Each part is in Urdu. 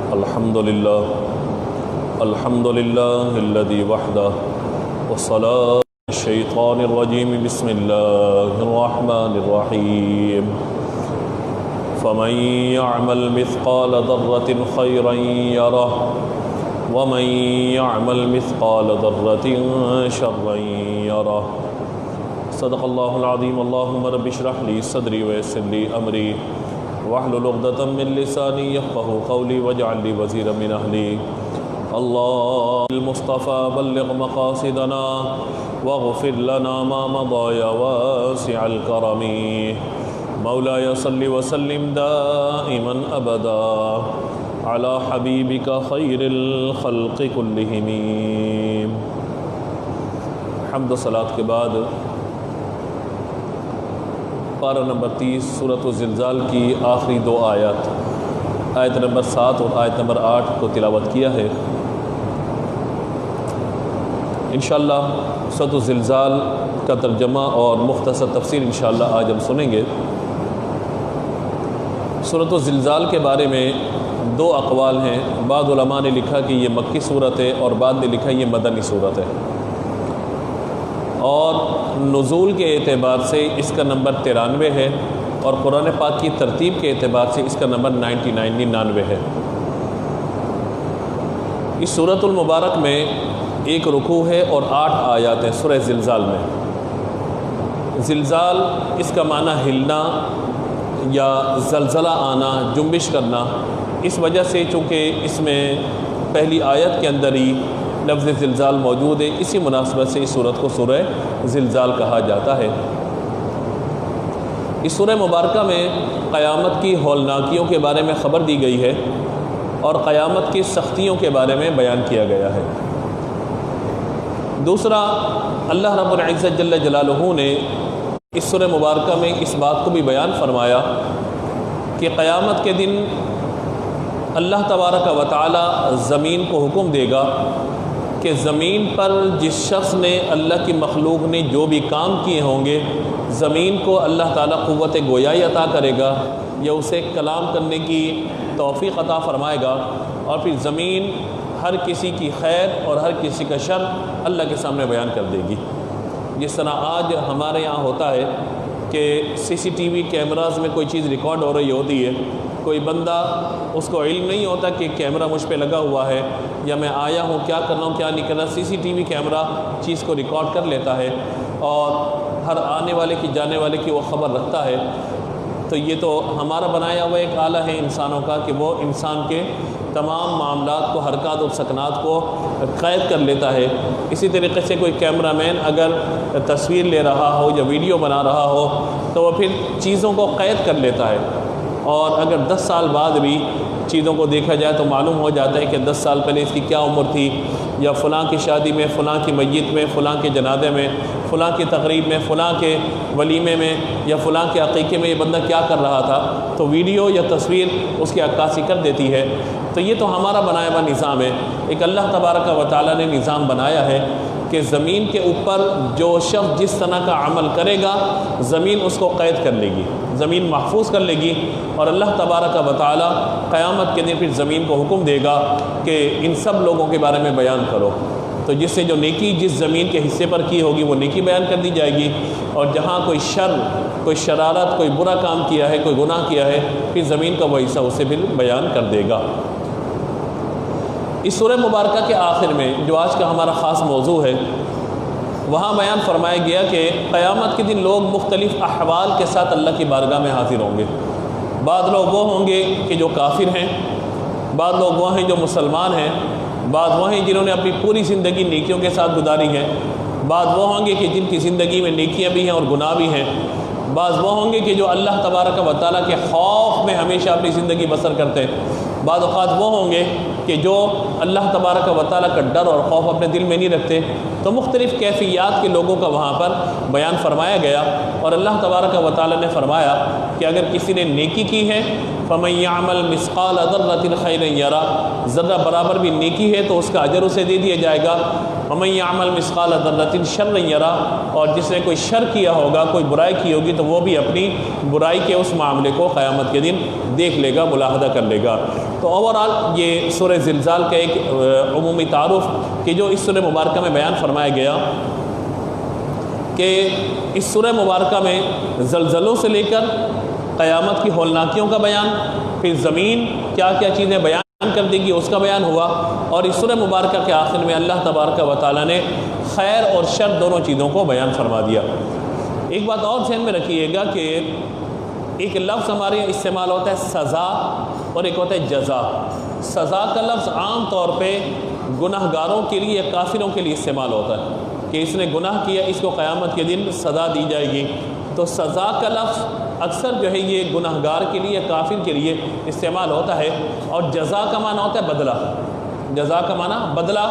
الحمد لله الذي وحده والصلاة الشيطان الرجيم بسم الله الرحمن الرحيم فمن يعمل مثقال ذرة خيرا يره ومن يعمل مثقال ذرة شرا يره صدق الله العظيم اللهم رب اشرح لي صدري ويسر لي أمري واحلل عقدة من لساني يفقهوا قولي واجعل لي وزيرا من أهلي الله المصطفى بلغ مقاصدنا واغفر لنا ما مضى يا واسع الكرم مولاي صل وسلم دائما أبدا على حبيبك خير الخلق كلهم. حمد و صلاة کے بعد پارہ نمبر 30 سورۃ الزلزال کی آخری دو آیات آیت نمبر 7 اور آیت نمبر 8 کو تلاوت کیا ہے. انشاءاللہ سورۃ الزلزال کا ترجمہ اور مختصر تفسیر انشاءاللہ آج ہم سنیں گے. سورۃ الزلزال کے بارے میں دو اقوال ہیں. بعض علماء نے لکھا کہ یہ مکی صورت ہے اور بعض نے لکھا یہ مدنی صورت ہے، اور نزول کے اعتبار سے اس کا نمبر 93 ہے اور قرآن پاک کی ترتیب کے اعتبار سے اس کا نمبر 99 ہے. اس سورۃ المبارک میں ایک رکوع ہے اور 8 آیات ہیں. سورہ زلزال میں زلزال اس کا معنی ہلنا یا زلزلہ آنا، جنبش کرنا. اس وجہ سے چونکہ اس میں پہلی آیت کے اندر ہی لفظ زلزال موجود ہے، اسی مناسبت سے اس سورت کو سورہ زلزال کہا جاتا ہے. اس سورہ مبارکہ میں قیامت کی ہولناکیوں کے بارے میں خبر دی گئی ہے اور قیامت کی سختیوں کے بارے میں بیان کیا گیا ہے. دوسرا، اللہ رب العزت جل جلالہ نے اس سورہ مبارکہ میں اس بات کو بھی بیان فرمایا کہ قیامت کے دن اللہ تبارک و تعالی زمین کو حکم دے گا کہ زمین پر جس شخص نے اللہ کی مخلوق نے جو بھی کام کیے ہوں گے، زمین کو اللہ تعالیٰ قوت گویائی عطا کرے گا یا اسے کلام کرنے کی توفیق عطا فرمائے گا، اور پھر زمین ہر کسی کی خیر اور ہر کسی کا شر اللہ کے سامنے بیان کر دے گی. جس طرح آج ہمارے یہاں ہوتا ہے کہ CCTV کیمراز میں کوئی چیز ریکارڈ ہو رہی ہوتی ہے، کوئی بندہ اس کو علم نہیں ہوتا کہ کیمرہ مجھ پہ لگا ہوا ہے یا میں آیا ہوں، کیا کرنا ہوں کیا نہیں کرنا. CCTV کیمرہ چیز کو ریکارڈ کر لیتا ہے اور ہر آنے والے کی جانے والے کی وہ خبر رکھتا ہے. تو یہ تو ہمارا بنایا ہوا ایک آلہ ہے انسانوں کا کہ وہ انسان کے تمام معاملات کو، حرکات اور سکنات کو قید کر لیتا ہے. اسی طریقے سے کوئی کیمرہ مین اگر تصویر لے رہا ہو یا ویڈیو بنا رہا ہو تو وہ پھر چیزوں کو قید کر لیتا ہے، اور اگر 10 سال بعد بھی چیزوں کو دیکھا جائے تو معلوم ہو جاتا ہے کہ 10 سال پہلے اس کی کیا عمر تھی، یا فلاں کی شادی میں، فلاں کی میت میں، فلاں کے جنازے میں، فلاں کی تقریب میں، فلاں کے ولیمے میں یا فلاں کے عقیقے میں یہ بندہ کیا کر رہا تھا. تو ویڈیو یا تصویر اس کی عکاسی کر دیتی ہے. تو یہ تو ہمارا بنایا ہوا نظام ہے. ایک اللہ تبارک و تعالیٰ نے نظام بنایا ہے کہ زمین کے اوپر جو شخص جس طرح کا عمل کرے گا زمین اس کو قید کر لے گی، زمین محفوظ کر لے گی، اور اللہ تبارک و تعالیٰ قیامت کے دن پھر زمین کو حکم دے گا کہ ان سب لوگوں کے بارے میں بیان کرو. تو جس سے جو نیکی جس زمین کے حصے پر کی ہوگی وہ نیکی بیان کر دی جائے گی، اور جہاں کوئی شر، کوئی شرارت، کوئی برا کام کیا ہے، کوئی گناہ کیا ہے، پھر زمین کا وہ حصہ اسے پھر بیان کر دے گا. اس سورہ مبارکہ کے آخر میں جو آج کا ہمارا خاص موضوع ہے، وہاں بیان فرمایا گیا کہ قیامت کے دن لوگ مختلف احوال کے ساتھ اللہ کی بارگاہ میں حاضر ہوں گے. بعض لوگ وہ ہوں گے کہ جو کافر ہیں، بعض لوگ وہ ہیں جو مسلمان ہیں، بعض وہ ہیں جنہوں نے اپنی پوری زندگی نیکیوں کے ساتھ گزاری ہے، بعض وہ ہوں گے کہ جن کی زندگی میں نیکیاں بھی ہیں اور گناہ بھی ہیں، بعض وہ ہوں گے کہ جو اللہ تبارک و تعالیٰ کے خوف میں ہمیشہ اپنی زندگی بسر کرتے ہیں، بعض اوقات وہ ہوں گے کہ جو اللہ تبارک و تعالیٰ کا ڈر اور خوف اپنے دل میں نہیں رکھتے. تو مختلف کیفیات کے لوگوں کا وہاں پر بیان فرمایا گیا، اور اللہ تبارک و تعالیٰ نے فرمایا کہ اگر کسی نے نیکی کی ہے فَمَن يَعْمَلْ مِثْقَالَ ذَرَّةٍ خَيْرًا يَرَهُ، ذرہ برابر بھی نیکی ہے تو اس کا اجر اسے دے دیا جائے گا. وَمَن يَعْمَلْ مِثْقَالَ ذَرَّةٍ شَرًّا يَرَهُ، اور جس نے کوئی شر کیا ہوگا، کوئی برائی کی ہوگی، تو وہ بھی اپنی برائی کے اس معاملے کو قیامت کے دن دیکھ لے گا، ملاحظہ کر لے گا. تو اوورآل یہ سورہ زلزال کا ایک عمومی تعارف کہ جو اس سورہ مبارکہ میں بیان فرمایا گیا کہ اس سورہ مبارکہ میں زلزلوں سے لے کر قیامت کی ہولناکیوں کا بیان، پھر زمین کیا کیا چیزیں بیان کر دے گی اس کا بیان ہوا، اور اس سورہ مبارکہ کے آخر میں اللہ تبارک و تعالیٰ نے خیر اور شر دونوں چیزوں کو بیان فرما دیا. ایک بات اور ذہن میں رکھیے گا کہ ایک لفظ ہمارے یہاں استعمال ہوتا ہے سزا، اور ایک ہوتا ہے جزا. سزا کا لفظ عام طور پہ گناہ گاروں کے لیے یا کافروں کے لیے استعمال ہوتا ہے کہ اس نے گناہ کیا، اس کو قیامت کے دن سزا دی جائے گی. تو سزا کا لفظ اکثر جو ہے یہ گناہ گار کے لیے، کافر کے لیے استعمال ہوتا ہے. اور جزا کا معنی ہوتا ہے بدلہ. جزا کا معنی بدلہ.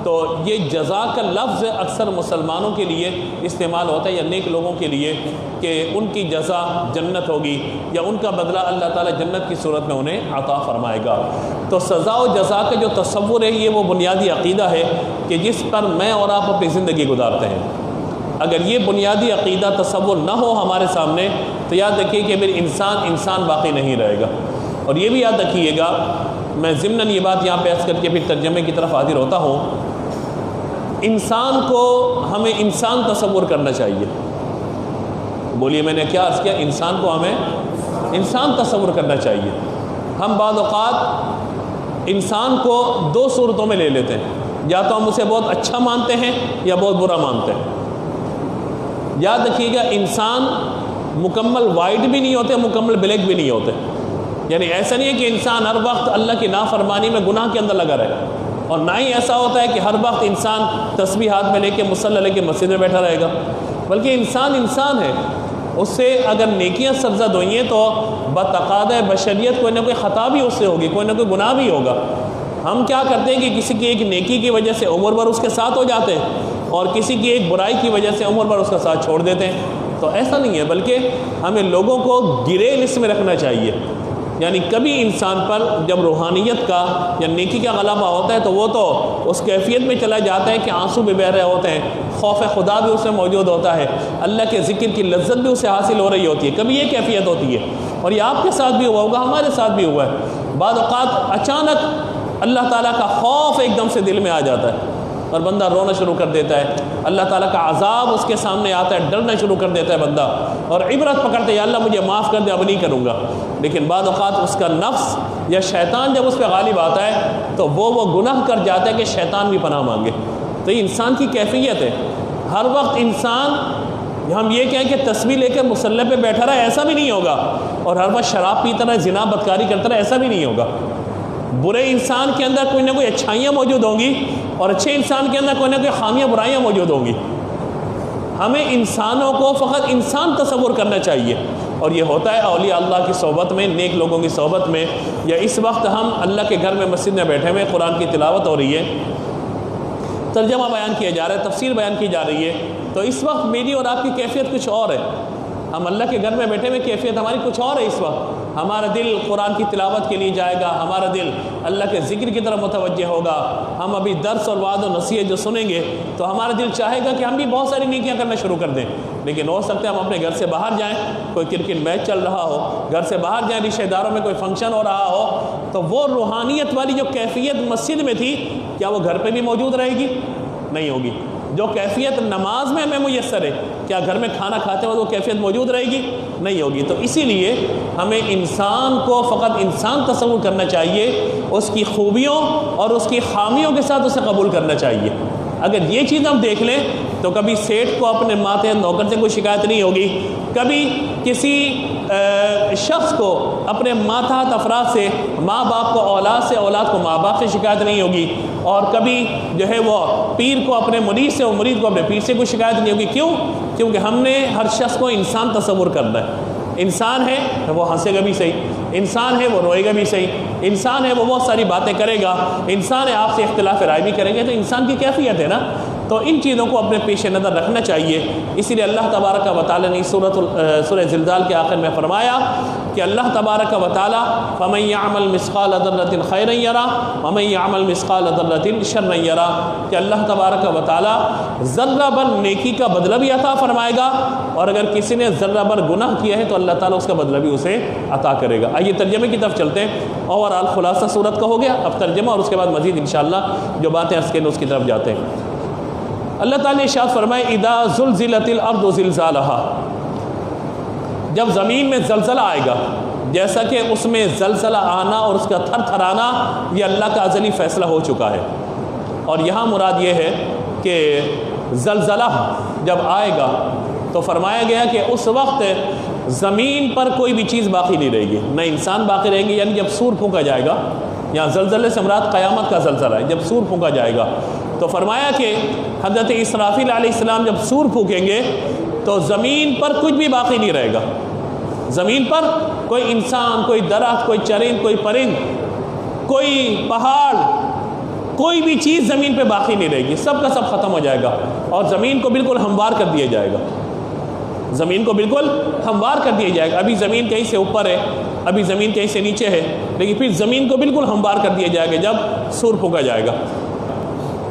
تو یہ جزا کا لفظ اکثر مسلمانوں کے لیے استعمال ہوتا ہے یا نیک لوگوں کے لیے کہ ان کی جزا جنت ہوگی یا ان کا بدلہ اللہ تعالیٰ جنت کی صورت میں انہیں عطا فرمائے گا. تو سزا و جزا کا جو تصور ہے یہ وہ بنیادی عقیدہ ہے کہ جس پر میں اور آپ اپنی زندگی گزارتے ہیں. اگر یہ بنیادی عقیدہ تصور نہ ہو ہمارے سامنے تو یاد رکھیے کہ پھر انسان باقی نہیں رہے گا. اور یہ بھی یاد رکھیے گا، میں ضمناً یہ بات یہاں پہ عرض کر کے پھر ترجمے کی طرف حاضر ہوتا ہوں، انسان کو ہمیں انسان تصور کرنا چاہیے. بولیے میں نے کیا عرض کیا؟ انسان کو ہمیں انسان تصور کرنا چاہیے. ہم بعض اوقات انسان کو دو صورتوں میں لے لیتے ہیں، یا تو ہم اسے بہت اچھا مانتے ہیں یا بہت برا مانتے ہیں. یاد رکھیے گا انسان مکمل وائٹ بھی نہیں ہوتے، مکمل بلیک بھی نہیں ہوتے. یعنی ایسا نہیں ہے کہ انسان ہر وقت اللہ کی نافرمانی میں گناہ کے اندر لگا رہے، اور نہ ہی ایسا ہوتا ہے کہ ہر وقت انسان تسبیح ہاتھ میں لے کے مصلی لے کے مسجد میں بیٹھا رہے گا. بلکہ انسان ہے، اس سے اگر نیکیاں سرزد ہوئی ہیں تو بتقاضۂ بشریت کوئی نہ کوئی خطا بھی اس سے ہوگی، کوئی نہ کوئی گناہ بھی ہوگا. ہم کیا کرتے ہیں کہ کسی کی ایک نیکی کی وجہ سے عمر بھر اس کے ساتھ ہو جاتے ہیں اور کسی کی ایک برائی کی وجہ سے عمر بھر اس کا ساتھ چھوڑ دیتے ہیں. تو ایسا نہیں ہے، بلکہ ہمیں لوگوں کو گرے لسٹ میں رکھنا چاہیے. یعنی کبھی انسان پر جب روحانیت کا یا نیکی کا غلبہ ہوتا ہے تو وہ تو اس کیفیت میں چلا جاتا ہے کہ آنسو بھی بہہ رہے ہوتے ہیں، خوف خدا بھی اس میں موجود ہوتا ہے، اللہ کے ذکر کی لذت بھی اسے حاصل ہو رہی ہوتی ہے. کبھی یہ کیفیت ہوتی ہے، اور یہ آپ کے ساتھ بھی ہوا ہوگا، ہمارے ساتھ بھی ہوا ہے. بعض اوقات اچانک اللہ تعالیٰ کا خوف ایک دم سے دل میں آ جاتا ہے اور بندہ رونا شروع کر دیتا ہے. اللہ تعالیٰ کا عذاب اس کے سامنے آتا ہے، ڈرنا شروع کر دیتا ہے بندہ، اور عبرت پکڑتے ہیں یا اللہ مجھے معاف کر دے، اب نہیں کروں گا. لیکن بعض اوقات اس کا نفس یا شیطان جب اس پہ غالب آتا ہے تو وہ گناہ کر جاتا ہے کہ شیطان بھی پناہ مانگے. تو یہ انسان کی کیفیت ہے. ہر وقت انسان، ہم یہ کہیں کہ تسبیح لے کر مصلی پہ بیٹھا رہا ہے، ایسا بھی نہیں ہوگا. اور ہر وقت شراب پیتا رہا، زنا بدکاری کرتا رہا، ایسا بھی نہیں ہوگا. برے انسان کے اندر کوئی نہ کوئی اچھائیاں موجود ہوں گی، اور اچھے انسان کے اندر کوئی نہ کوئی خامیاں برائیاں موجود ہوں گی. ہمیں انسانوں کو فقط انسان تصور کرنا چاہیے، اور یہ ہوتا ہے اولیاء اللہ کی صحبت میں، نیک لوگوں کی صحبت میں. یا اس وقت ہم اللہ کے گھر میں مسجد میں بیٹھے ہوئے، قرآن کی تلاوت ہو رہی ہے، ترجمہ بیان کیا جا رہا ہے، تفسیر بیان کی جا رہی ہے، تو اس وقت میری اور آپ کی کیفیت کچھ اور ہے. ہم اللہ کے گھر میں بیٹھے ہوئے، کیفیت ہماری کچھ اور ہے. اس وقت ہمارا دل قرآن کی تلاوت کے لیے جائے گا، ہمارا دل اللہ کے ذکر کی طرف متوجہ ہوگا. ہم ابھی درس اور وعظ و نصیحت جو سنیں گے تو ہمارا دل چاہے گا کہ ہم بھی بہت ساری نیکیاں کرنا شروع کر دیں. لیکن ہو سکتا ہے ہم اپنے گھر سے باہر جائیں، کوئی کرکٹ میچ چل رہا ہو، گھر سے باہر جائیں، رشتہ داروں میں کوئی فنکشن ہو رہا ہو، تو وہ روحانیت والی جو کیفیت مسجد میں تھی، کیا وہ گھر پہ بھی موجود رہے گی؟ نہیں ہوگی. جو کیفیت نماز میں ہمیں میسر ہے، کیا گھر میں کھانا کھاتے وقت وہ کیفیت موجود رہے گی؟ نہیں ہوگی. تو اسی لیے ہمیں انسان کو فقط انسان تصور کرنا چاہیے، اس کی خوبیوں اور اس کی خامیوں کے ساتھ اسے قبول کرنا چاہیے. اگر یہ چیز ہم دیکھ لیں تو کبھی سیٹھ کو اپنے ماتحت نوکر سے کوئی شکایت نہیں ہوگی، کبھی کسی شخص کو اپنے ماتحت افراد سے، ماں باپ کو اولاد سے، اولاد کو ماں باپ سے شکایت نہیں ہوگی، اور کبھی جو ہے وہ پیر کو اپنے مرید سے، اور مرید کو اپنے پیر سے کوئی شکایت نہیں ہوگی. کیوں؟ کیونکہ ہم نے ہر شخص کو انسان تصور کرنا ہے. انسان ہے وہ ہنسے گا بھی صحیح، انسان ہے وہ روئے گا بھی صحیح، انسان ہے وہ بہت ساری باتیں کرے گا، انسان ہے آپ سے اختلاف رائے بھی کریں گے. تو انسان کی کیفیت ہے نا. تو ان چیزوں کو اپنے پیش نظر رکھنا چاہیے۔ اسی لیے اللہ تبارک و تعالیٰ نے سورہ زلزال کے آخر میں فرمایا کہ اللہ تبارک و تعالیٰ فَمَن يَعْمَلْ مِثْقَالَ ذَرَّةٍ خَيْرًا يَرَهُ وَمَن يَعْمَلْ مِثْقَالَ ذَرَّةٍ شَرًّا يَرَهُ، کہ اللہ تبارک و تعالیٰ ذرہ بر نیکی کا بدلہ بھی عطا فرمائے گا، اور اگر کسی نے ذرہ بر گناہ کیا ہے تو اللہ تعالیٰ اس کا بدلہ بھی اسے عطا کرے گا۔ آئیے ترجمے کی طرف چلتے ہیں۔ اوورآل خلاصہ صورت کا ہو گیا، اب ترجمہ اور اس کے بعد مزید انشاءاللہ جو باتیں اس کے طرف جاتے ہیں۔ اللہ تعالیٰ نے ارشاد فرمائے اذا زلزلت الارض زلزالها، جب زمین میں زلزلہ آئے گا، جیسا کہ اس میں زلزلہ آنا اور اس کا تھر تھرانا یہ اللہ کا ازلی فیصلہ ہو چکا ہے، اور یہاں مراد یہ ہے کہ زلزلہ جب آئے گا تو فرمایا گیا کہ اس وقت زمین پر کوئی بھی چیز باقی نہیں رہے گی، نہ انسان باقی رہیں گے، یعنی جب سور پھونکا جائے گا، یہاں زلزلے سے مراد قیامت کا زلزلہ ہے، جب سور پھونکا جائے گا تو فرمایا کہ حضرت اسرافیل علیہ السلام جب سور پھونکیں گے تو زمین پر کچھ بھی باقی نہیں رہے گا، زمین پر کوئی انسان، کوئی درخت، کوئی چرند، کوئی پرند، کوئی پہاڑ، کوئی بھی چیز زمین پہ باقی نہیں رہے گی، سب کا سب ختم ہو جائے گا، اور زمین کو بالکل ہموار کر دیا جائے گا، زمین کو بالکل ہموار کر دیا جائے گا۔ ابھی زمین کہیں سے اوپر ہے، ابھی زمین کہیں سے نیچے ہے، لیکن پھر زمین کو بالکل ہموار کر دیا جائے گا جب سور پھونکا جائے گا،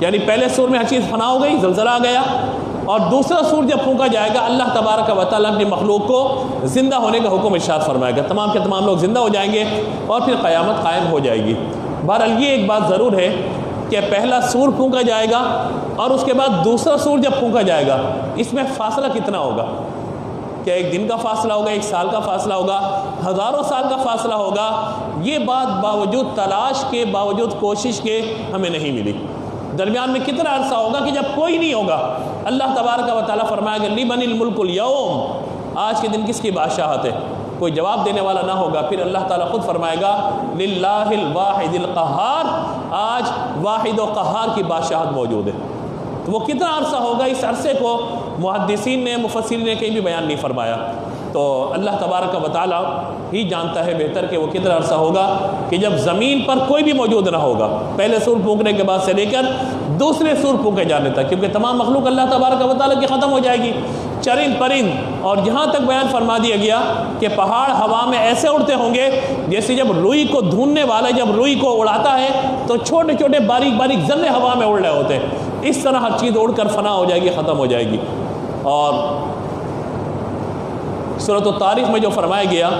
یعنی پہلے سور میں ہر چیز فنا ہو گئی، زلزلہ آ گیا، اور دوسرا سور جب پھونکا جائے گا اللہ تبارک و تعالیٰ اپنی مخلوق کو زندہ ہونے کا حکم ارشاد فرمائے گا، تمام کے تمام لوگ زندہ ہو جائیں گے اور پھر قیامت قائم ہو جائے گی۔ بہرحال یہ ایک بات ضرور ہے کہ پہلا سور پھونکا جائے گا اور اس کے بعد دوسرا سور جب پھونکا جائے گا، اس میں فاصلہ کتنا ہوگا؟ کیا ایک دن کا فاصلہ ہوگا، ایک سال کا فاصلہ ہوگا، ہزاروں سال کا فاصلہ ہوگا؟ یہ بات باوجود تلاش کے، باوجود کوشش کے ہمیں نہیں ملی۔ درمیان میں کتنا عرصہ ہوگا کہ جب کوئی نہیں ہوگا؟ اللہ تبارک و تعالیٰ فرمائے گا لمن الملک اليوم، آج کے دن کس کی بادشاہت ہے؟ کوئی جواب دینے والا نہ ہوگا، پھر اللہ تعالیٰ خود فرمائے گا للہ الواحد القہار، آج واحد و قہار کی بادشاہت موجود ہے۔ تو وہ کتنا عرصہ ہوگا؟ اس عرصے کو محدثین نے، مفسرین نے کہیں بھی بیان نہیں فرمایا، تو اللہ تبارک و تعالیٰ ہی جانتا ہے بہتر کہ وہ کتنا عرصہ ہوگا کہ جب زمین پر کوئی بھی موجود نہ ہوگا، پہلے سور پھونکنے کے بعد سے لے کر دوسرے سور پھونکے جانے تک، کیونکہ تمام مخلوق اللہ تبارک و تعالیٰ کی ختم ہو جائے گی، چرند پرند، اور یہاں تک بیان فرما دیا گیا کہ پہاڑ ہوا میں ایسے اڑتے ہوں گے جیسے جب روئی کو ڈھونڈنے والا جب روئی کو اڑاتا ہے تو چھوٹے چھوٹے باریک باریک ذرے ہوا میں اڑ رہے ہوتے ہیں، اس طرح ہر چیز اڑ کر فنا ہو جائے گی، ختم ہو جائے گی۔ اور سورۃ الطارق میں جو فرمایا گیا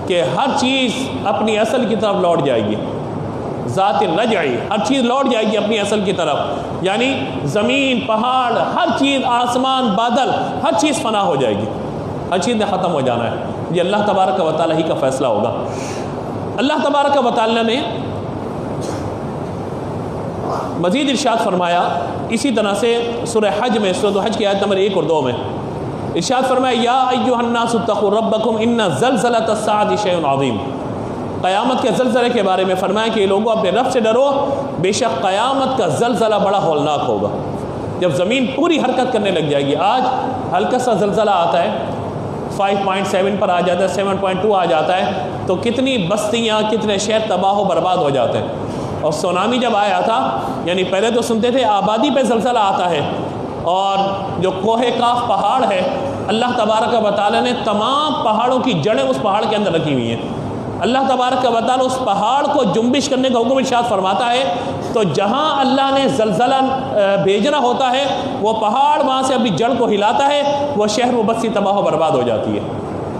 کہ ہر چیز اپنی اصل کی طرف لوٹ جائے گی، ذات الرجعی، ہر چیز لوٹ جائے گی اپنی اصل کی طرف، یعنی زمین، پہاڑ، ہر چیز، آسمان، بادل، ہر چیز فنا ہو جائے گی، ہر چیز نے ختم ہو جانا ہے۔ یہ اللہ تبارک و تعالیٰ ہی کا فیصلہ ہوگا۔ اللہ تبارک و تعالیٰ نے مزید ارشاد فرمایا اسی طرح سے سورہ حج میں، سورۃ الحج کی آیت نمبر 1 اور 2 میں ارشاد فرمایا یا ایھا الناس اتقوا ربکم ان زلزلۃ الساعۃ شیء عظیم، قیامت کے زلزلے کے بارے میں فرمایا کہ لوگوں اپنے رب سے ڈرو، بے شک قیامت کا زلزلہ بڑا ہولناک ہوگا، جب زمین پوری حرکت کرنے لگ جائے گی۔ آج ہلکا سا زلزلہ آتا ہے 5.7 پر آ جاتا ہے، 7.2 آ جاتا ہے، تو کتنی بستیاں، کتنے شہر تباہ و برباد ہو جاتے ہیں۔ اور سونامی جب آیا تھا، یعنی پہلے تو سنتے تھے آبادی پہ زلزلہ آتا ہے، اور جو کوہ کاف پہاڑ ہے اللہ تبارک و تعالیٰ نے تمام پہاڑوں کی جڑیں اس پہاڑ کے اندر رکھی ہوئی ہیں۔ اللہ تبارک و تعالیٰ اس پہاڑ کو جنبش کرنے کا حکم ارشاد فرماتا ہے، تو جہاں اللہ نے زلزلہ بھیجنا ہوتا ہے وہ پہاڑ وہاں سے اپنی جڑ کو ہلاتا ہے، وہ شہر و بستی تباہ و برباد ہو جاتی ہے،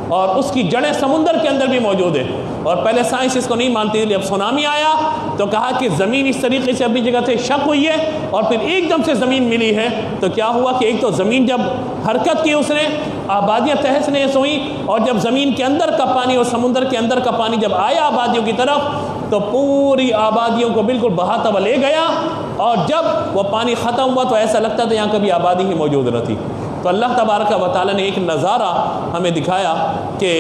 اور اس کی جڑیں سمندر کے اندر بھی موجود ہیں۔ اور پہلے سائنس اس کو نہیں مانتی تھی، اب سونامی آیا تو کہا کہ زمین اس طریقے سے اپنی جگہ سے شک ہوئی ہے اور پھر ایک دم سے زمین ملی ہے، تو کیا ہوا کہ ایک تو زمین جب حرکت کی اس نے، آبادیاں تہس نہس ہوئیں، اور جب زمین کے اندر کا پانی اور سمندر کے اندر کا پانی جب آیا آبادیوں کی طرف تو پوری آبادیوں کو بالکل بہاتا ہوا لے گیا، اور جب وہ پانی ختم ہوا تو ایسا لگتا تھا یہاں کبھی آبادی ہی موجود نہ تھی۔ تو اللہ تبارک و تعالیٰ نے ایک نظارہ ہمیں دکھایا کہ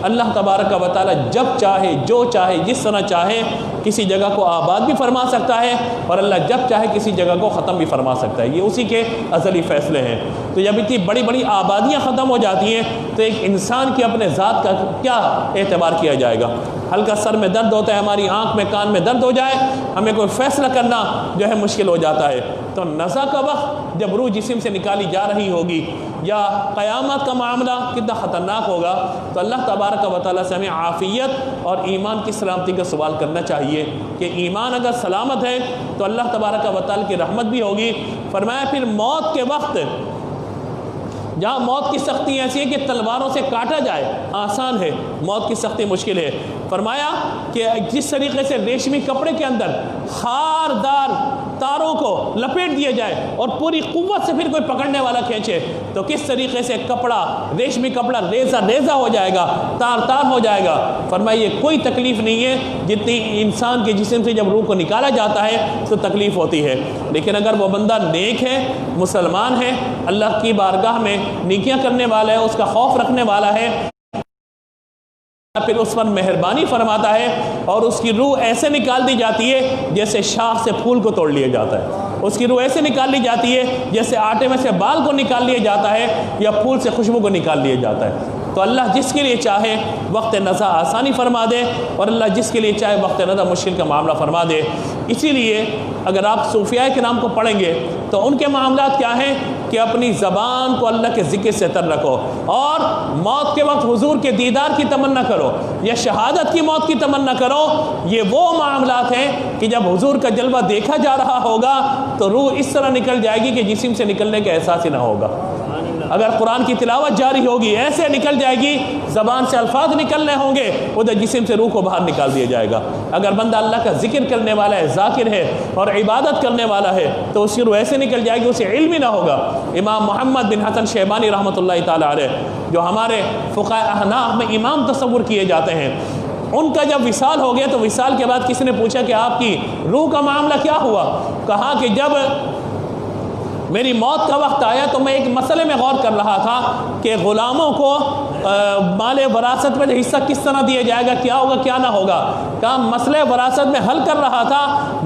اللہ تبارک و تعالیٰ جب چاہے، جو چاہے، جس طرح چاہے کسی جگہ کو آباد بھی فرما سکتا ہے، اور اللہ جب چاہے کسی جگہ کو ختم بھی فرما سکتا ہے، یہ اسی کے ازلی فیصلے ہیں۔ تو جب اتنی بڑی بڑی آبادیاں ختم ہو جاتی ہیں تو ایک انسان کی اپنے ذات کا کیا اعتبار کیا جائے گا؟ ہلکا سر میں درد ہوتا ہے، ہماری آنکھ میں کان میں درد ہو جائے، ہمیں کوئی فیصلہ کرنا جو ہے مشکل ہو جاتا ہے، تو نزع کا وقت جب روح جسم سے نکالی جا رہی ہوگی، یا قیامت کا معاملہ کتنا خطرناک ہوگا، تو اللہ تبارک و تعالیٰ سے ہمیں عافیت اور ایمان کی سلامتی کا سوال کرنا چاہیے کہ ایمان اگر سلامت ہے تو اللہ تبارک و تعالیٰ کی رحمت بھی ہوگی۔ فرمایا پھر موت کے وقت جہاں موت کی سختی ایسی ہے کہ تلواروں سے کاٹا جائے آسان ہے، موت کی سختی مشکل ہے۔ فرمایا کہ جس طریقے سے ریشمی کپڑے کے اندر خاردار تاروں کو لپیٹ دیا جائے اور پوری قوت سے پھر کوئی پکڑنے والا کھینچے، تو کس طریقے سے کپڑا، ریشمی کپڑا ریزہ ریزہ ہو جائے گا، تار تار ہو جائے گا۔ فرمایا یہ کوئی تکلیف نہیں ہے جتنی انسان کے جسم سے جب روح کو نکالا جاتا ہے تو تکلیف ہوتی ہے، لیکن اگر وہ بندہ نیک ہے، مسلمان ہے، اللہ کی بارگاہ میں نیکیاں کرنے والا ہے، اس کا خوف رکھنے والا ہے، پھر اس پر مہربانی فرماتا ہے اور اس کی روح ایسے نکال دی جاتی ہے جیسے شاخ سے پھول کو توڑ لیا جاتا ہے، اس کی روح ایسے نکال لی جاتی ہے جیسے آٹے میں سے بال کو نکال لیا جاتا ہے یا پھول سے خوشبو کو نکال لیا جاتا ہے۔ تو اللہ جس کے لیے چاہے وقت نزع آسانی فرما دے اور اللہ جس کے لیے چاہے وقت نزع مشکل کا معاملہ فرما دے۔ اسی لیے اگر آپ صوفیاء کے نام کو پڑھیں گے تو ان کے معاملات کیا ہیں کہ اپنی زبان کو اللہ کے ذکر سے تر رکھو اور موت کے وقت حضور کے دیدار کی تمنا کرو یا شہادت کی موت کی تمنا کرو۔ یہ وہ معاملات ہیں کہ جب حضور کا جلوہ دیکھا جا رہا ہوگا تو روح اس طرح نکل جائے گی کہ جسم سے نکلنے کا احساس ہی نہ ہوگا۔ اگر قرآن کی تلاوت جاری ہوگی ایسے نکل جائے گی، زبان سے الفاظ نکلنے ہوں گے، ادھر جسم سے روح کو باہر نکال دیا جائے گا۔ اگر بندہ اللہ کا ذکر کرنے والا ہے، ذاکر ہے اور عبادت کرنے والا ہے تو اس کی روح ایسے نکل جائے گی اسے علم ہی نہ ہوگا۔ امام محمد بن حسن شیبانی رحمۃ اللہ تعالیٰ علیہ جو ہمارے فقہاء احناف میں امام تصور کیے جاتے ہیں، ان کا جب وصال ہو گیا تو وصال کے بعد کسی نے پوچھا کہ آپ کی روح کا معاملہ کیا ہوا؟ کہا کہ جب میری موت کا وقت آیا تو میں ایک مسئلے میں غور کر رہا تھا کہ غلاموں کو مال وراثت میں حصہ کس طرح دیا جائے گا، کیا ہوگا کیا نہ ہوگا۔ کہا مسئلہ وراثت میں حل کر رہا تھا،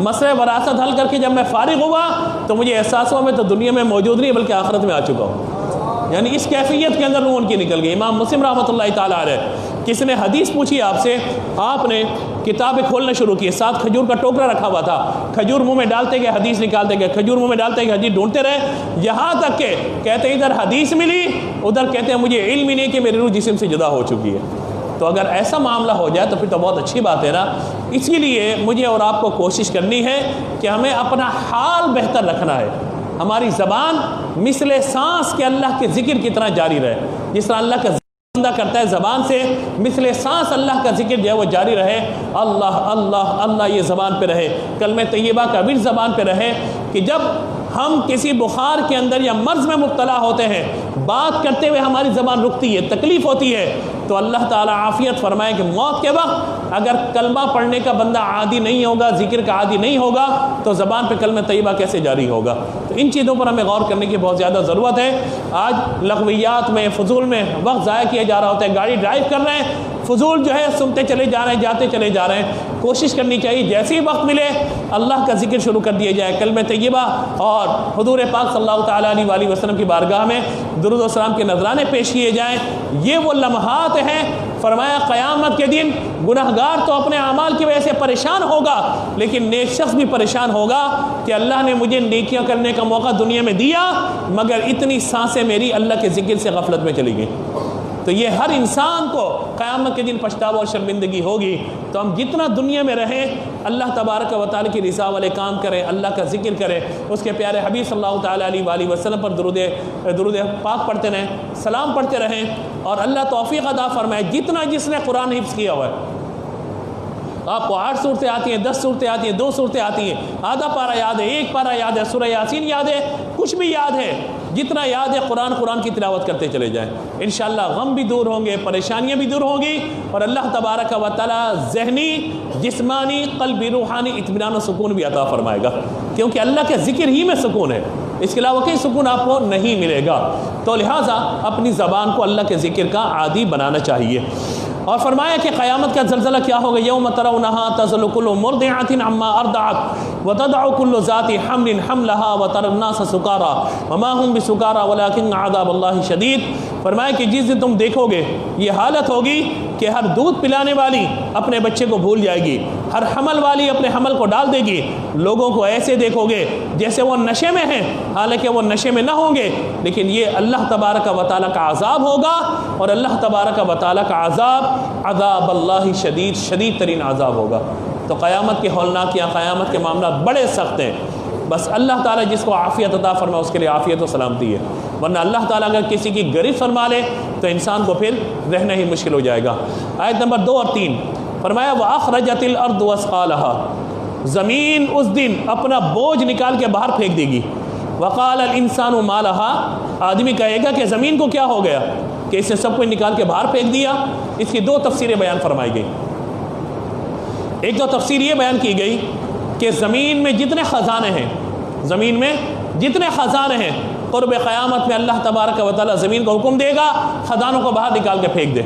مسئلہ وراثت حل کر کے جب میں فارغ ہوا تو مجھے احساس ہوا میں تو دنیا میں موجود نہیں بلکہ آخرت میں آ چکا ہوں، یعنی اس کیفیت کے اندر روح ان کی نکل گئی۔ امام مسلم رحمۃ اللہ تعالیٰ علیہ کسی نے حدیث پوچھی آپ سے، آپ نے کتابیں کھولنا شروع کی، ساتھ کھجور کا ٹوکرا رکھا ہوا تھا، کھجور منہ میں ڈالتے گئے حدیث نکالتے گئے، کھجور منہ میں ڈالتے گئے حدیث ڈھونڈتے رہے، یہاں تک کہ کہتے ادھر حدیث ملی ادھر کہتے ہیں مجھے علم ہی نہیں کہ میری روح جسم سے جدا ہو چکی ہے۔ تو اگر ایسا معاملہ ہو جائے تو پھر تو بہت اچھی بات ہے نا۔ اسی لیے مجھے اور آپ کو کوشش کرنی ہے کہ ہمیں اپنا حال بہتر رکھنا ہے، ہماری زبان مثل سانس کے اللہ کے ذکر کی طرح جاری رہے، جس طرح اللہ کا بندہ کرتا ہے زبان سے مثل سانس اللہ کا ذکر جو ہے وہ جاری رہے، اللہ اللہ اللہ یہ زبان پہ رہے، کلمہ طیبہ کا ورد زبان پہ رہے، کہ جب ہم کسی بخار کے اندر یا مرض میں مبتلا ہوتے ہیں بات کرتے ہوئے ہماری زبان رکتی ہے، تکلیف ہوتی ہے، تو اللہ تعالیٰ عافیت فرمائے کہ موت کے وقت اگر کلمہ پڑھنے کا بندہ عادی نہیں ہوگا، ذکر کا عادی نہیں ہوگا تو زبان پہ کلمہ طیبہ کیسے جاری ہوگا۔ تو ان چیزوں پر ہمیں غور کرنے کی بہت زیادہ ضرورت ہے۔ آج لغویات میں فضول میں وقت ضائع کیا جا رہا ہوتا ہے، گاڑی ڈرائیو کر رہے ہیں فضول جو ہے سنتے چلے جا رہے ہیں، جاتے چلے جا رہے ہیں۔ کوشش کرنی چاہیے جیسے ہی وقت ملے اللہ کا ذکر شروع کر دیا جائے، کلمہ طیبہ اور حضور پاک صلی اللہ تعالیٰ علیہ وآلہ وسلم کی بارگاہ میں درود و سلام کے نذرانے پیش کیے جائیں۔ یہ وہ لمحات ہیں، فرمایا قیامت کے دن گناہگار تو اپنے اعمال کی وجہ سے پریشان ہوگا لیکن نیک شخص بھی پریشان ہوگا کہ اللہ نے مجھے نیکیاں کرنے کا موقع دنیا میں دیا مگر اتنی سانسیں میری اللہ کے ذکر سے غفلت میں چلی گئی۔ تو یہ ہر انسان کو قیامت کے دن پچھتاوا اور شرمندگی ہوگی۔ تو ہم جتنا دنیا میں رہیں اللہ تبارک و تعالیٰ کی رضا والے کام کریں، اللہ کا ذکر کریں، اس کے پیارے حبیب صلی اللہ تعالیٰ علیہ وآلہ وسلم پر درود پاک پڑھتے رہیں، سلام پڑھتے رہیں، اور اللہ توفیق عطا فرمائے جتنا جس نے قرآن حفظ کیا ہوا ہے۔ آپ کو 8 صورتیں آتی ہیں، 10 صورتیں آتی ہیں، 2 صورتیں آتی ہیں، آدھا پارہ یاد ہے، 1 پارہ یاد ہے، سورہ یاسین یاد ہے، کچھ بھی یاد ہے، جتنا یاد ہے قرآن کی تلاوت کرتے چلے جائیں، انشاءاللہ غم بھی دور ہوں گے، پریشانیاں بھی دور ہوں گی، اور اللہ تبارک و تعالیٰ ذہنی، جسمانی، قلبی، روحانی اطمینان و سکون بھی عطا فرمائے گا، کیونکہ اللہ کے ذکر ہی میں سکون ہے، اس کے علاوہ کوئی سکون آپ کو نہیں ملے گا۔ تو لہٰذا اپنی زبان کو اللہ کے ذکر کا عادی بنانا چاہیے۔ اور فرمایا کہ قیامت کا زلزلہ کیا ہوگا، یوم ترونہا تذل کل مرضعۃ عما ارضعت، وَتَدْعُ كُلُّ ذَاتِ حَمْلٍ حَمْلَهَا وَتَرَى النَّاسَ سُكَارَىٰ وَمَا هُمْ بِسُكَارَىٰ وَلَٰكِنَّ عَذَابَ اللَّهِ شَدِيدٌ۔ فرمایا کہ جس دن تم دیکھو گے یہ حالت ہوگی کہ ہر دودھ پلانے والی اپنے بچے کو بھول جائے گی، ہر حمل والی اپنے حمل کو ڈال دے گی، لوگوں کو ایسے دیکھو گے جیسے وہ نشے میں ہیں، حالانکہ وہ نشے میں نہ ہوں گے، لیکن یہ اللہ تبارک و تعالیٰ کا عذاب ہوگا، اور اللہ تبارک و تعالیٰ کا عذاب عذاب اللہ شدید، شدید ترین عذاب ہوگا۔ تو قیامت کے ہولناک یا قیامت کے معاملات بڑے سخت ہیں، بس اللہ تعالیٰ جس کو عافیت عطا فرمائے اس کے لیے عافیت و سلامتی ہے، ورنہ اللہ تعالیٰ اگر کسی کی گرفت فرما لے تو انسان کو پھر رہنا ہی مشکل ہو جائے گا۔ آیت نمبر 2 اور 3 فرمایا وَأَخْرَجَتِ الْأَرْضُ وَأَثْقَالَهَا، زمین اس دن اپنا بوجھ نکال کے باہر پھینک دے گی۔ وَقَالَ الْإِنسَانُ مَا لَهَا، آدمی کہے گا کہ زمین کو کیا ہو گیا کہ اس نے سب کچھ نکال کے باہر پھینک دیا۔ اس کی 2 تفسیریں بیان فرمائی گئی۔ ایک تو تفسیر یہ بیان کی گئی کہ زمین میں جتنے خزانے ہیں، زمین میں جتنے خزانے ہیں، قرب قیامت میں اللہ تبارک و تعالیٰ زمین کو حکم دے گا خزانوں کو باہر نکال کے پھینک دے۔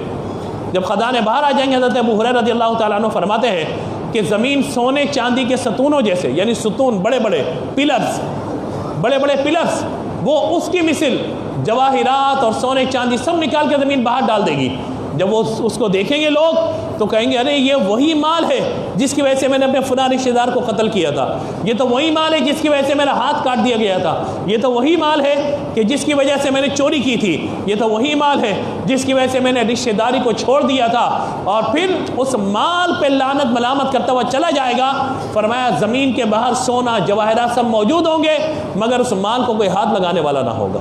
جب خزانے باہر آ جائیں گے، حضرت ابو ہریرہ رضی اللہ تعالیٰ عنہ فرماتے ہیں کہ زمین سونے چاندی کے ستونوں جیسے، یعنی ستون بڑے بڑے پلرز، وہ اس کی مثل جواہرات اور سونے چاندی سب نکال کے زمین باہر ڈال دے گی۔ جب وہ اس کو دیکھیں گے لوگ تو کہیں گے ارے یہ وہی مال ہے جس کی وجہ سے میں نے اپنے فلاں رشتہ دار کو قتل کیا تھا، یہ تو وہی مال ہے جس کی وجہ سے میرا ہاتھ کاٹ دیا گیا تھا، یہ تو وہی مال ہے کہ جس کی وجہ سے میں نے چوری کی تھی، یہ تو وہی مال ہے جس کی وجہ سے میں نے رشتہ داری کو چھوڑ دیا تھا، اور پھر اس مال پہ لعنت ملامت کرتا ہوا چلا جائے گا۔ فرمایا زمین کے باہر سونا جواہرات سب موجود ہوں گے مگر اس مال کو کوئی ہاتھ لگانے والا نہ ہوگا۔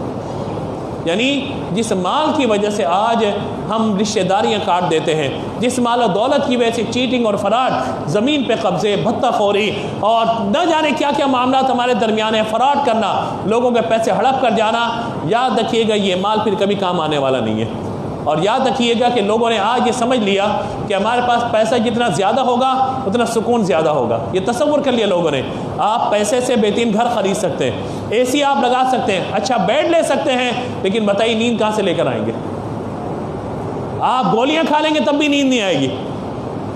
یعنی جس مال کی وجہ سے آج ہم رشتہ داریاں کاٹ دیتے ہیں، جس مال و دولت کی وجہ سے چیٹنگ اور فراڈ، زمین پہ قبضے، بھتہ خوری اور نہ جانے کیا کیا معاملات ہمارے درمیان ہیں، فراڈ کرنا، لوگوں کے پیسے ہڑپ کر جانا، یاد رکھیے گا یہ مال پھر کبھی کام آنے والا نہیں ہے۔ اور یاد رکھیے گا کہ لوگوں نے آج یہ سمجھ لیا کہ ہمارے پاس پیسہ جتنا زیادہ ہوگا اتنا سکون زیادہ ہوگا۔ یہ تصور کر لیا لوگوں نے، آپ پیسے سے بہترین گھر خرید سکتے ہیں، اے سی آپ لگا سکتے ہیں، اچھا بیڈ لے سکتے ہیں، لیکن بتائیے نیند کہاں سے لے کر آئیں گے؟ آپ گولیاں کھا لیں گے تب بھی نیند نہیں آئے گی۔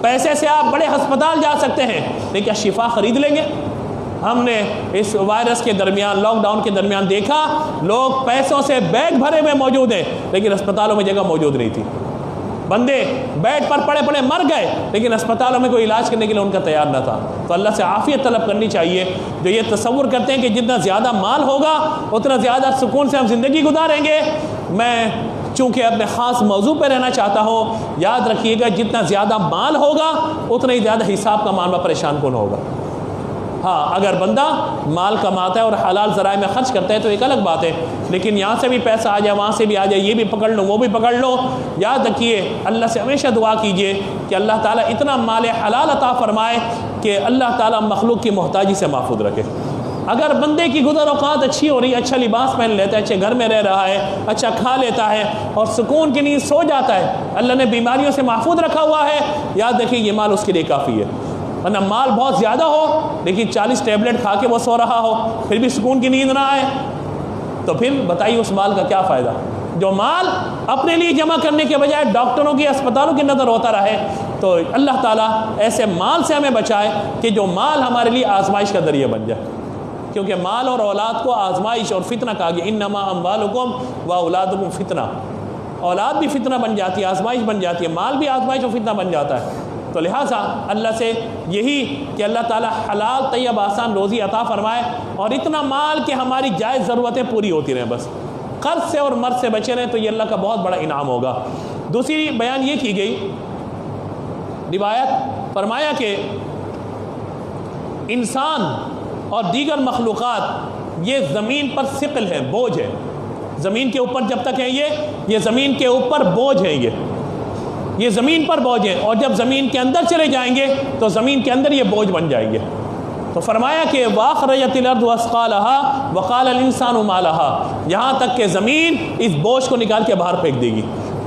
پیسے سے آپ بڑے ہسپتال جا سکتے ہیں، لیکن کیا شفا خرید لیں گے؟ ہم نے اس وائرس کے درمیان، لاک ڈاؤن کے درمیان دیکھا لوگ پیسوں سے بیگ بھرے ہوئے موجود ہیں لیکن اسپتالوں میں جگہ موجود نہیں تھی، بندے بیڈ پر پڑے پڑے مر گئے لیکن اسپتالوں میں کوئی علاج کرنے کے لیے ان کا تیار نہ تھا۔ تو اللہ سے عافیت طلب کرنی چاہیے۔ جو یہ تصور کرتے ہیں کہ جتنا زیادہ مال ہوگا اتنا زیادہ سکون سے ہم زندگی گزاریں گے، میں چونکہ اپنے خاص موضوع پہ رہنا چاہتا ہوں، یاد رکھیے گا جتنا زیادہ مال ہوگا اتنا ہی زیادہ حساب کا معاملہ پریشان کن ہوگا۔ ہاں اگر بندہ مال کماتا ہے اور حلال ذرائع میں خرچ کرتا ہے تو ایک الگ بات ہے، لیکن یہاں سے بھی پیسہ آ جائے، وہاں سے بھی آ جائے، یہ بھی پکڑ لو وہ بھی پکڑ لو، یاد رکھیے اللہ سے ہمیشہ دعا کیجئے کہ اللہ تعالیٰ اتنا مال حلال عطا فرمائے کہ اللہ تعالیٰ مخلوق کی محتاجی سے محفوظ رکھے۔ اگر بندے کی گزر اوقات اچھی ہو رہی ہے، اچھا لباس پہن لیتا ہے، اچھے گھر میں رہ رہا ہے، اچھا کھا لیتا ہے اور سکون کی نیند سو جاتا ہے، اللہ نے بیماریوں سے محفوظ رکھا ہوا ہے، یاد رکھیے یہ مال اس کے لیے کافی ہے۔ ورنہ مال بہت زیادہ ہو لیکن 40 ٹیبلٹ کھا کے وہ سو رہا ہو، پھر بھی سکون کی نیند نہ آئے، تو پھر بتائیے اس مال کا کیا فائدہ؟ جو مال اپنے لیے جمع کرنے کے بجائے ڈاکٹروں کی، اسپتالوں کی نظر ہوتا رہے، تو اللہ تعالیٰ ایسے مال سے ہمیں بچائے کہ جو مال ہمارے لیے آزمائش کا ذریعہ بن جائے، کیونکہ مال اور اولاد کو آزمائش اور فتنہ کہا گیا، انما اموالکم و اولادکم فتنہ، اولاد بھی فتنہ بن جاتی ہے، آزمائش بن جاتی ہے، مال بھی آزمائش اور فتنہ بن جاتا ہے۔ تو لہٰذا اللہ سے یہی کہ اللہ تعالیٰ حلال طیب آسان روزی عطا فرمائے اور اتنا مال کہ ہماری جائز ضرورتیں پوری ہوتی رہیں، بس قرض سے اور مرض سے بچے رہیں، تو یہ اللہ کا بہت بڑا انعام ہوگا۔ دوسری بیان یہ کی گئی، روایت فرمایا کہ انسان اور دیگر مخلوقات یہ زمین پر ثقل ہے، بوجھ ہے، زمین کے اوپر جب تک ہیں یہ زمین کے اوپر بوجھ ہیں، یہ زمین پر بوجھ ہیں، اور جب زمین کے اندر چلے جائیں گے تو زمین کے اندر یہ بوجھ بن جائیں گے۔ تو فرمایا کہ وَأَخْرَجَتِ الْأَرْضُ أَثْقَالَهَا وَقَالَ الْإِنسَانُ مَا لَهَا، یہاں تک کہ زمین اس بوجھ کو نکال کے باہر پھینک دے گی۔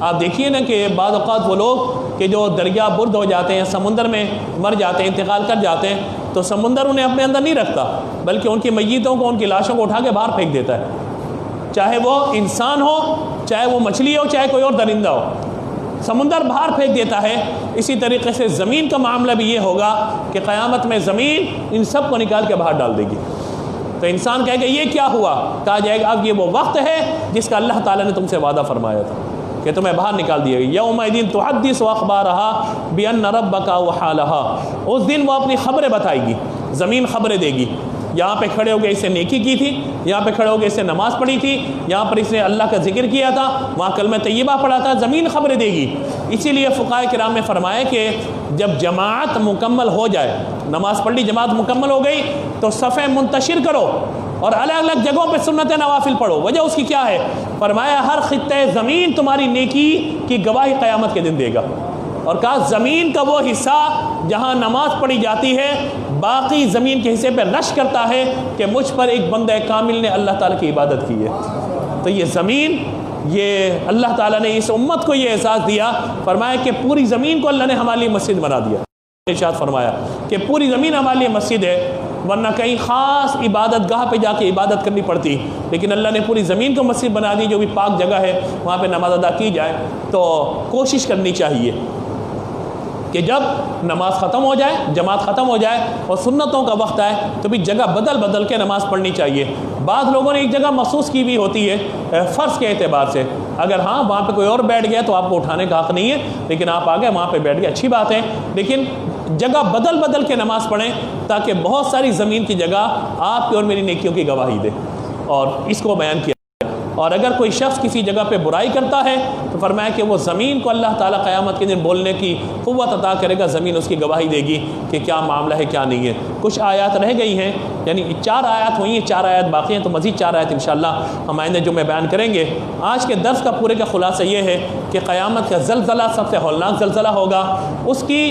آپ دیکھیے نا کہ بعض اوقات وہ لوگ کہ جو دریا برد ہو جاتے ہیں، سمندر میں مر جاتے ہیں، انتقال کر جاتے ہیں، تو سمندر انہیں اپنے اندر نہیں رکھتا بلکہ ان کی میتوں کو، ان کی لاشوں کو اٹھا کے باہر پھینک دیتا ہے، چاہے وہ انسان ہو، چاہے وہ مچھلی ہو، چاہے کوئی اور درندہ ہو، سمندر باہر پھینک دیتا ہے، اسی طریقے سے زمین کا معاملہ بھی یہ ہوگا کہ قیامت میں زمین ان سب کو نکال کے باہر ڈال دے گی۔ تو انسان کہے گا یہ کیا ہوا؟ کہا جائے گا اب یہ وہ وقت ہے جس کا اللہ تعالیٰ نے تم سے وعدہ فرمایا تھا کہ تمہیں باہر نکال دیا گیا۔ یومئذ تحدث اخبارها بان ربک وحالها، اس دن وہ اپنی خبریں بتائے گی، زمین خبریں دے گی۔ یہاں پہ کھڑے ہو کے اس نے نیکی کی تھی، یہاں پہ کھڑے ہو کے اس نے نماز پڑھی تھی، یہاں پر اس نے اللہ کا ذکر کیا تھا، وہاں کلمہ طیبہ پڑھا تھا، زمین خبریں دے گی۔ اسی لیے فقہاء کرام نے فرمایا کہ جب جماعت مکمل ہو جائے، نماز پڑھ لی، جماعت مکمل ہو گئی، تو صفیں منتشر کرو اور الگ الگ جگہوں پہ سنت نوافل پڑھو۔ وجہ اس کی کیا ہے؟ فرمایا ہر خطہ زمین تمہاری نیکی کی گواہی قیامت کے دن دے گا، اور کہا زمین کا وہ حصہ جہاں نماز پڑھی جاتی ہے باقی زمین کے حصے پہ رش کرتا ہے کہ مجھ پر ایک بندہ کامل نے اللہ تعالیٰ کی عبادت کی ہے۔ تو یہ زمین، یہ اللہ تعالیٰ نے اس امت کو یہ احساس دیا، فرمایا کہ پوری زمین کو اللہ نے ہمارے لیے مسجد بنا دیا۔ ارشاد فرمایا کہ پوری زمین ہمارے لیے مسجد ہے، ورنہ کہیں خاص عبادت گاہ پہ جا کے عبادت کرنی پڑتی، لیکن اللہ نے پوری زمین کو مسجد بنا دی، جو بھی پاک جگہ ہے وہاں پہ نماز ادا کی جائے۔ تو کوشش کرنی چاہیے کہ جب نماز ختم ہو جائے، جماعت ختم ہو جائے اور سنتوں کا وقت آئے تو بھی جگہ بدل بدل کے نماز پڑھنی چاہیے۔ بعض لوگوں نے ایک جگہ مخصوص کی بھی ہوتی ہے فرض کے اعتبار سے، اگر ہاں وہاں پہ کوئی اور بیٹھ گیا تو آپ کو اٹھانے کا حق نہیں ہے، لیکن آپ آ گئے وہاں پہ بیٹھ گئے، اچھی بات ہے، لیکن جگہ بدل بدل کے نماز پڑھیں تاکہ بہت ساری زمین کی جگہ آپ کی اور میری نیکیوں کی گواہی دے، اور اس کو بیان کیا۔ اور اگر کوئی شخص کسی جگہ پہ برائی کرتا ہے تو فرمایا کہ وہ زمین کو اللہ تعالیٰ قیامت کے دن بولنے کی قوت عطا کرے گا، زمین اس کی گواہی دے گی کہ کیا معاملہ ہے کیا نہیں ہے۔ کچھ آیات رہ گئی ہیں، یعنی 4 آیات ہوئی ہیں، 4 آیات باقی ہیں، تو مزید 4 آیات انشاءاللہ ہم آئندہ جمعے بیان کریں گے۔ آج کے درس کا پورے کا خلاصہ یہ ہے کہ قیامت کا زلزلہ سب سے ہولناک زلزلہ ہوگا۔ اس کی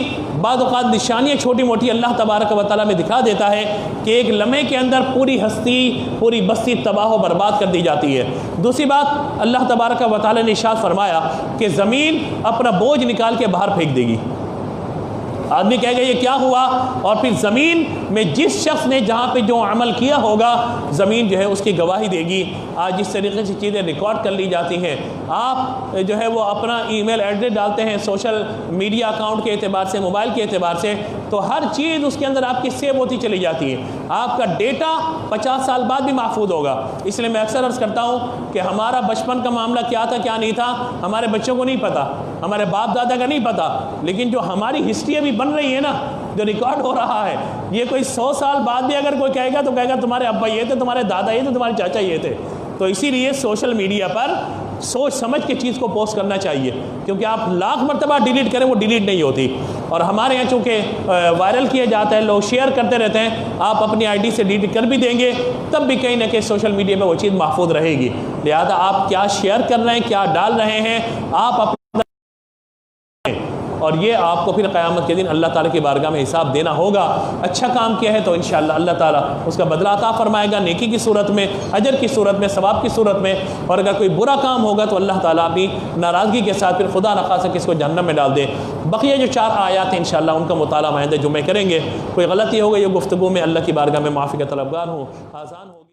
بعض اوقات نشانیاں چھوٹی موٹی اللہ تبارک و تعالیٰ میں دکھا دیتا ہے کہ ایک لمحے کے اندر پوری ہستی، پوری بستی تباہ و برباد کر دی جاتی ہے۔ دوسری بات، اللہ تبارک و تعالیٰ نے ارشاد فرمایا کہ زمین اپنا بوجھ نکال کے باہر پھینک دے گی۔ آدمی کہے گا یہ کیا ہوا؟ اور پھر زمین میں جس شخص نے جہاں پہ جو عمل کیا ہوگا زمین جو ہے اس کی گواہی دے گی۔ آج جس طریقے سے چیزیں ریکارڈ کر لی جاتی ہیں، آپ جو ہے وہ اپنا ای میل ایڈریس ڈالتے ہیں سوشل میڈیا اکاؤنٹ کے اعتبار سے، موبائل کے اعتبار سے، تو ہر چیز اس کے اندر آپ کی سیو ہوتی چلی جاتی ہے۔ آپ کا ڈیٹا 50 سال بعد بھی محفوظ ہوگا۔ اس لیے میں اکثر عرض کرتا ہوں کہ ہمارا بچپن کا معاملہ کیا تھا کیا نہیں تھا ہمارے بچوں کو نہیں پتہ، ہمارے باپ دادا کا نہیں پتہ، لیکن جو ہماری ہسٹری ابھی بن رہی ہے نا، جو ریکارڈ ہو رہا ہے، یہ کوئی 100 سال بعد بھی اگر کوئی کہے گا تو کہے گا تمہارے ابا یہ تھے، تمہارے دادا یہ تھے، تمہارے چاچا یہ تھے۔ تو اسی لیے سوشل میڈیا پر سوچ سمجھ کے چیز کو پوسٹ کرنا چاہیے، کیونکہ آپ لاکھ مرتبہ ڈیلیٹ کریں وہ ڈیلیٹ نہیں ہوتی۔ اور ہمارے یہاں چونکہ وائرل کیا جاتا ہے، لوگ شیئر کرتے رہتے ہیں، آپ اپنی آئی ڈی سے ڈیلیٹ کر بھی دیں گے تب بھی کہیں نہ کہیں سوشل میڈیا پہ وہ چیز محفوظ رہے گی۔ لہذا آپ کیا شیئر کر رہے ہیں، کیا ڈال رہے ہیں، آپ اپنا، اور یہ آپ کو پھر قیامت کے دن اللہ تعالیٰ کی بارگاہ میں حساب دینا ہوگا۔ اچھا کام کیا ہے تو انشاءاللہ اللہ تعالیٰ اس کا بدلہ عطا فرمائے گا، نیکی کی صورت میں، اجر کی صورت میں، ثواب کی صورت میں، اور اگر کوئی برا کام ہوگا تو اللہ تعالیٰ اپنی ناراضگی کے ساتھ پھر خدا نخواستہ کس کو جہنم میں ڈال دے۔ بقیہ جو 4 آیات ہیں انشاءاللہ ان کا مطالعہ آئندہ جمعے کریں گے۔ کوئی غلطی ہو گئی یہ گفتگو میں، اللہ کی بارگاہ میں معافی کا طلبگار ہوں، آذان ہوگی۔